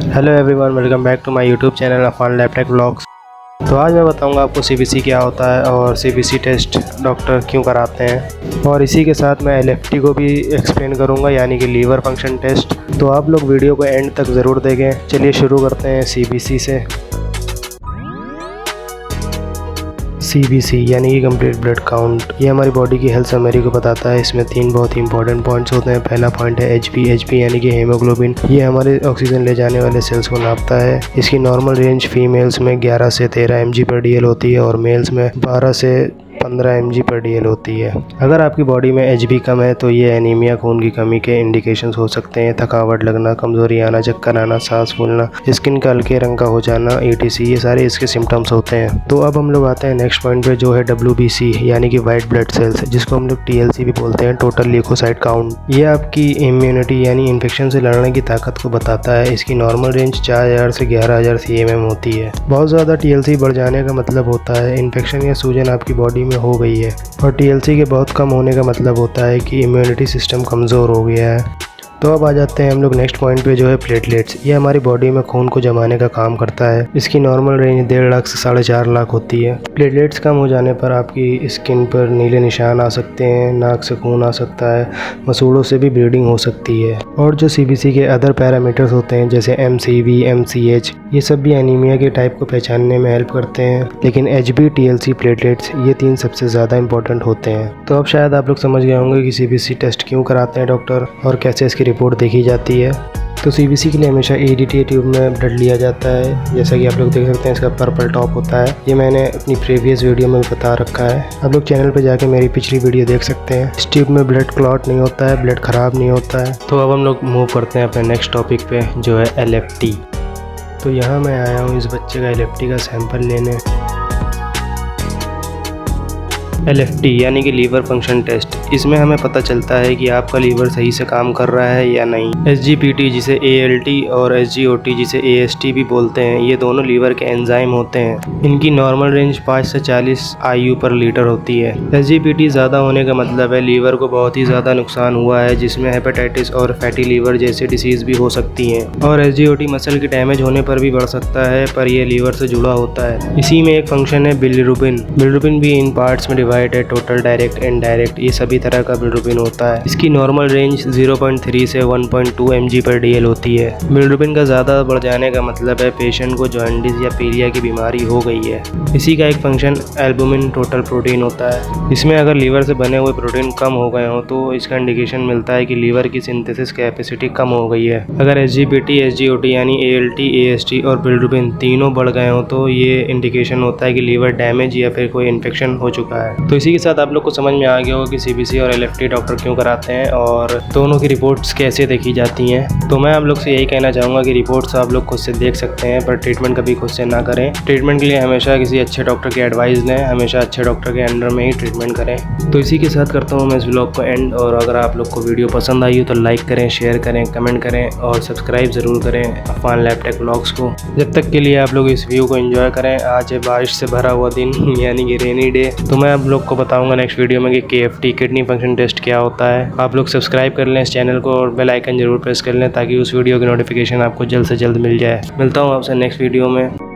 Hello everyone, welcome back to my YouTube channel Afan Laptech vlogs. तो आज मैं बताऊंगा आपको सीबीसी क्या होता है और सीबीसी टेस्ट डॉक्टर क्यों कराते हैं, और इसी के साथ मैं एलएफटी को भी एक्सप्लेन करूंगा, यानी कि लीवर फंक्शन टेस्ट। तो आप लोग वीडियो को एंड तक ज़रूर देखें। चलिए शुरू करते हैं सीबीसी से। सीबीसी यानी कि कंप्लीट ब्लड काउंट, ये हमारी बॉडी की हेल्थ समरी को बताता है। इसमें 3 बहुत ही इंपॉर्टेंट पॉइंट्स होते हैं। पहला पॉइंट है एचपी यानी कि हीमोग्लोबिन। ये हमारे ऑक्सीजन ले जाने वाले सेल्स को नापता है। इसकी नॉर्मल रेंज फीमेल्स में 11 से 13 mg/dl होती है और मेल्स में 12 से 15 mg/dl होती है। अगर आपकी बॉडी में एचबी कम है तो ये एनीमिया, खून की कमी के इंडिकेशंस हो सकते हैं। थकावट लगना, कमजोरी आना, चक्कर आना, सांस फूलना, स्किन का हल्के रंग का हो जाना, ETC, ये सारे इसके सिम्टम्स होते हैं। तो अब हम लोग आते हैं नेक्स्ट पॉइंट पे, जो है WBC यानी कि वाइट ब्लड सेल्स, जिसको हम लोग TLC भी बोलते हैं, टोटल ल्यूकोसाइट काउंट। ये आपकी इम्यूनिटी यानी इन्फेक्शन से लड़ने की ताकत को बताता है। इसकी नॉर्मल रेंज 4000 से 11000 CMM होती है। बहुत ज़्यादा TLC बढ़ जाने का मतलब होता है इन्फेक्शन या सूजन आपकी बॉडी में हो गई है, और TLC के बहुत कम होने का मतलब होता है कि इम्यूनिटी सिस्टम कमज़ोर हो गया है। तो अब आ जाते हैं हम लोग नेक्स्ट पॉइंट पे, जो है प्लेटलेट्स। ये हमारी बॉडी में खून को जमाने का काम करता है। इसकी नॉर्मल रेंज 1.5 लाख से 4.5 लाख होती है। प्लेटलेट्स कम हो जाने पर आपकी स्किन पर नीले निशान आ सकते हैं, नाक से खून आ सकता है, मसूड़ों से भी ब्लीडिंग हो सकती है। और जो CBC के अदर पैरामीटर्स होते हैं जैसे MCV, MCH, ये सब भी एनीमिया के टाइप को पहचानने में हेल्प करते हैं। लेकिन HB, TLC, प्लेटलेट्स, ये 3 सबसे ज़्यादा इंपॉर्टेंट होते हैं। तो अब शायद आप लोग समझ गए होंगे कि CBC टेस्ट क्यों कराते हैं डॉक्टर और कैसे इसकी रिपोर्ट देखी जाती है। तो CBC के लिए हमेशा ADTA ट्यूब में ब्लड लिया जाता है। जैसा कि आप लोग देख सकते हैं, इसका पर्पल टॉप होता है। ये मैंने अपनी प्रीवियस वीडियो में भी बता रखा है। आप लोग चैनल पे जाके मेरी पिछली वीडियो देख सकते हैं। इस ट्यूब में ब्लड क्लॉट नहीं होता है, ब्लड ख़राब नहीं होता है। तो अब हम लोग मूव करते हैं अपने नेक्स्ट टॉपिक पे, जो है LFT। तो यहाँ मैं आया हूँ इस बच्चे का LFT का सैंपल लेने। LFT यानी कि लीवर फंक्शन टेस्ट, इसमें हमें पता चलता है कि आपका लीवर सही से काम कर रहा है या नहीं। SGPT जिसे ALT और SGOT जिसे AST भी बोलते हैं, ये दोनों लीवर के एंजाइम होते हैं। इनकी नॉर्मल रेंज 5 से 40 IU/लीटर होती है। SGPT ज़्यादा होने का मतलब है लीवर को बहुत ही ज़्यादा नुकसान हुआ है, जिसमें हेपेटाइटिस और फैटी लीवर जैसे डिसीज़ भी हो सकती हैं। और SGOT मसल के डैमेज होने पर भी बढ़ सकता है, पर यह लीवर से जुड़ा होता है। इसी में एक फंक्शन है बिलिरुबिन। बिलिरुबिन भी इन पार्ट्स में डिवाइड है, टोटल, डायरेक्ट, इनडायरेक्ट, ये सभी तरह का बिलिरुबिन होता है। इसकी नॉर्मल रेंज 0.3 से 1.2 mg/dl होती है। बिलिरुबिन का ज़्यादा बढ़ जाने का मतलब है पेशेंट को जॉन्डिस या पीलिया की बीमारी हो गई है। इसी का एक फंक्शन एल्बुमिन टोटल प्रोटीन होता है। इसमें अगर लीवर से बने हुए प्रोटीन कम हो गए हों तो इसका इंडिकेशन मिलता है कि लीवर की सिंथेसिस कैपेसिटी कम हो गई है। अगर SGPT, SGOT यानी ALT, AST और बिलिरुबिन तीनों बढ़ गए हों तो ये इंडिकेशन होता है कि लीवर डैमेज या फिर कोई इन्फेक्शन हो चुका है। तो इसी के साथ आप लोग को समझ में आ गया होगा कि CBC और LFT डॉक्टर क्यों कराते हैं और दोनों की रिपोर्ट्स कैसे देखी जाती हैं। तो मैं आप लोग से यही कहना चाहूँगा कि रिपोर्ट्स आप लोग खुद से देख सकते हैं, पर ट्रीटमेंट कभी खुद से ना करें। ट्रीटमेंट के लिए हमेशा किसी अच्छे डॉक्टर की एडवाइस लें, हमेशा अच्छे डॉक्टर के अंडर में ही ट्रीटमेंट करें। तो इसी के साथ करता हूँ मैं इस व्लॉग को एंड, और अगर आप लोग को वीडियो पसंद आई हो तो लाइक करें, शेयर करें, कमेंट करें और सब्सक्राइब ज़रूर करें अफान लैपटेक व्लॉग्स को। जब तक के लिए आप लोग इस व्यू को एंजॉय करें। आज है बारिश से भरा हुआ दिन यानी कि रेनी डे। तो मैं आप लोग को बताऊँगा नेक्स्ट वीडियो में कि KFT, किडनी फंक्शन टेस्ट, क्या होता है। आप लोग सब्सक्राइब कर लें इस चैनल को और बेल आइकन जरूर प्रेस कर लें ताकि उस वीडियो की नोटिफिकेशन आपको जल्द से जल्द मिल जाए। मिलता हूँ आपसे नेक्स्ट वीडियो में।